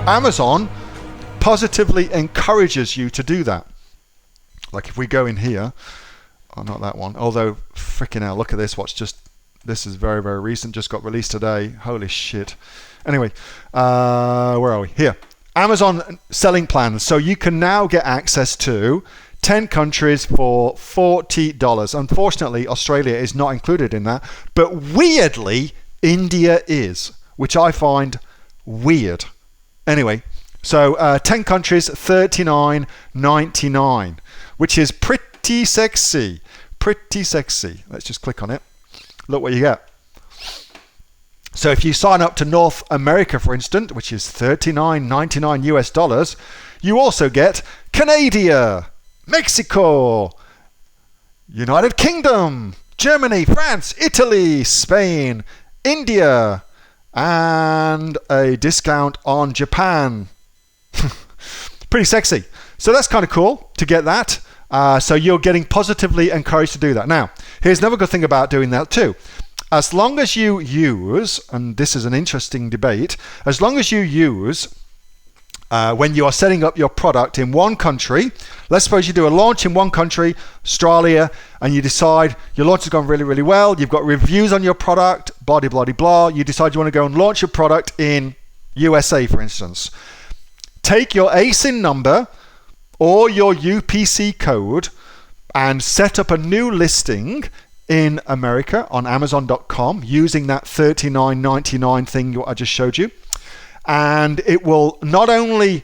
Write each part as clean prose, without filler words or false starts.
Amazon positively encourages you to do that. Like if we go in here, oh, not that one, although freaking hell, look at this, this is very, very recent, just got released today, holy shit. Anyway, where are we? Here, Amazon selling plans. So you can now get access to 10 countries for $40. Unfortunately, Australia is not included in that, but weirdly, India is, which I find weird. Anyway, so 10 countries, $39.99, which is pretty sexy. Pretty sexy. Let's just click on it. Look what you get. So if you sign up to North America, for instance, which is $39.99 US, you also get Canada, Mexico, United Kingdom, Germany, France, Italy, Spain, India, and a discount on Japan. Pretty sexy. So that's kind of cool to get that. So you're getting positively encouraged to do that. Now, here's another good thing about doing that too. As long as you use, and this is an interesting debate, as long as you use, when you are setting up your product in one country, let's suppose you do a launch in one country, Australia, and you decide your launch has gone really, really well, you've got reviews on your product, blah, blah, blah, blah, you decide you want to go and launch your product in USA, for instance. Take your ASIN number or your UPC code and set up a new listing in America on Amazon.com using that $39.99 thing I just showed you. And it will not only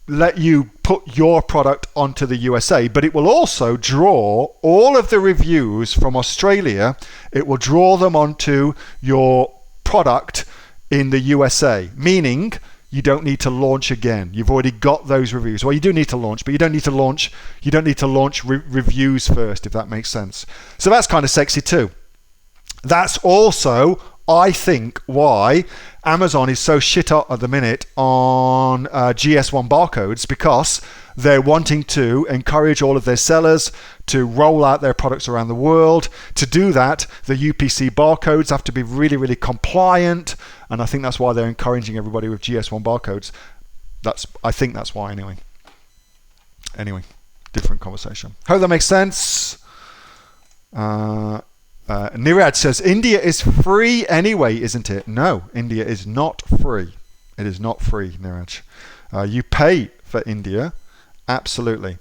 let you put your product onto the USA, but it will also draw all of the reviews from Australia. It will draw them onto your product in the USA, meaning you don't need to launch again. You've already got those reviews. Well, you do need to launch, but you don't need to launch reviews first, if that makes sense. So that's kind of sexy too. That's also, I think, why Amazon is so shit up at the minute on GS1 barcodes, because they're wanting to encourage all of their sellers to roll out their products around the world. To do that, the UPC barcodes have to be really, really compliant, and I think that's why they're encouraging everybody with GS1 barcodes. I think that's why anyway. Anyway, different conversation. Hope that makes sense. Nirad says, India is free anyway, isn't it? No, India is not free. It is not free, Niraj. You pay for India, absolutely.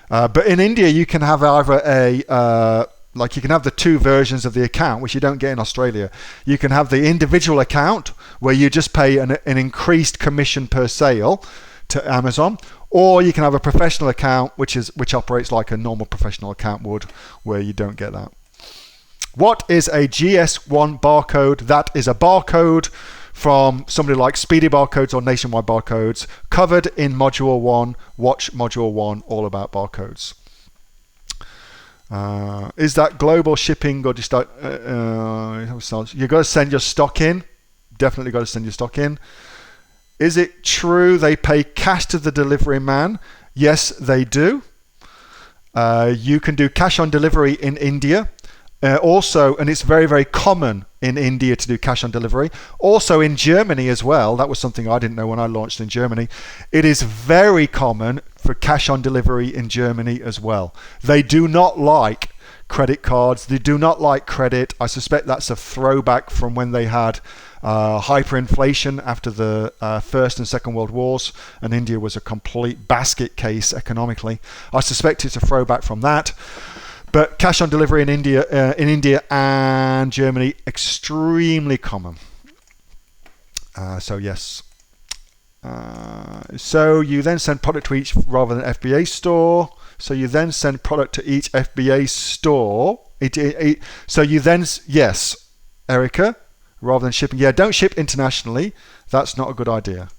But in India, you can have either you can have the two versions of the account, which you don't get in Australia. You can have the individual account, where you just pay an increased commission per sale to Amazon, or you can have a professional account, which operates like a normal professional account would, where you don't get that. What is a GS1 barcode? That is a barcode from somebody like Speedy Barcodes or Nationwide Barcodes, covered in Module 1. Watch Module 1, all about barcodes. Is that global shipping, or just you got to send your stock in? Definitely got to send your stock in. Is it true they pay cash to the delivery man? Yes, they do. You can do cash on delivery in India. Also, and it's very, very common in India to do cash on delivery. Also in Germany as well. That was something I didn't know when I launched in Germany. It is very common for cash on delivery in Germany as well. They do not like credit cards. They do not like credit. I suspect that's a throwback from when they had hyperinflation after the First and Second World Wars, and India was a complete basket case economically. I suspect it's a throwback from that. But cash on delivery in India and Germany, extremely common. So yes. So you then send product to each rather than FBA store. So you then send product to each FBA store. So you then, yes, Erica, rather than shipping. Yeah, don't ship internationally. That's not a good idea.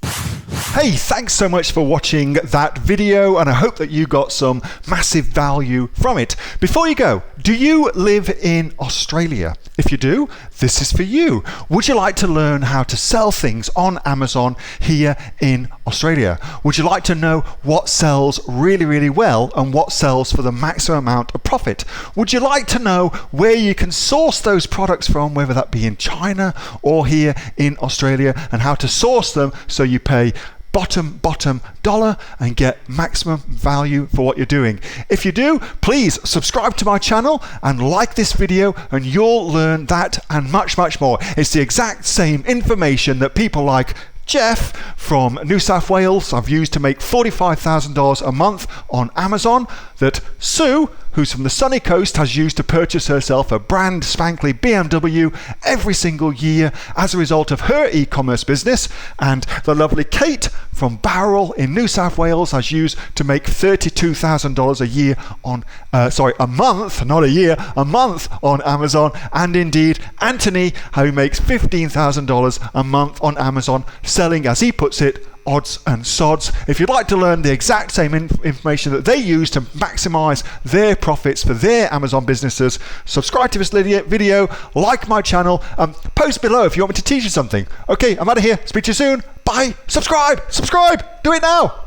Hey, thanks so much for watching that video, and I hope that you got some massive value from it. Before you go, do you live in Australia? If you do, this is for you. Would you like to learn how to sell things on Amazon here in Australia? Would you like to know what sells really, really well and what sells for the maximum amount of profit? Would you like to know where you can source those products from, whether that be in China or here in Australia, and how to source them so you pay bottom dollar and get maximum value for what you're doing? If you do, please subscribe to my channel and like this video, and you'll learn that and much more. It's the exact same information that people like Jeff from New South Wales I've used to make $45,000 a month on Amazon, that Sue, who's from the sunny coast, has used to purchase herself a brand spankly BMW every single year as a result of her e-commerce business, and the lovely Kate from Bowral in New South Wales has used to make $32,000 a year on a month, not a year, a month on Amazon, and indeed Anthony, who makes $15,000 a month on Amazon, selling, as he puts it, odds and sods. If you'd like to learn the exact same information that they use to maximize their profits for their Amazon businesses, subscribe to this video, like my channel, post below if you want me to teach you something. Okay, I'm out of here. Speak to you soon. Bye. Subscribe. Do it now.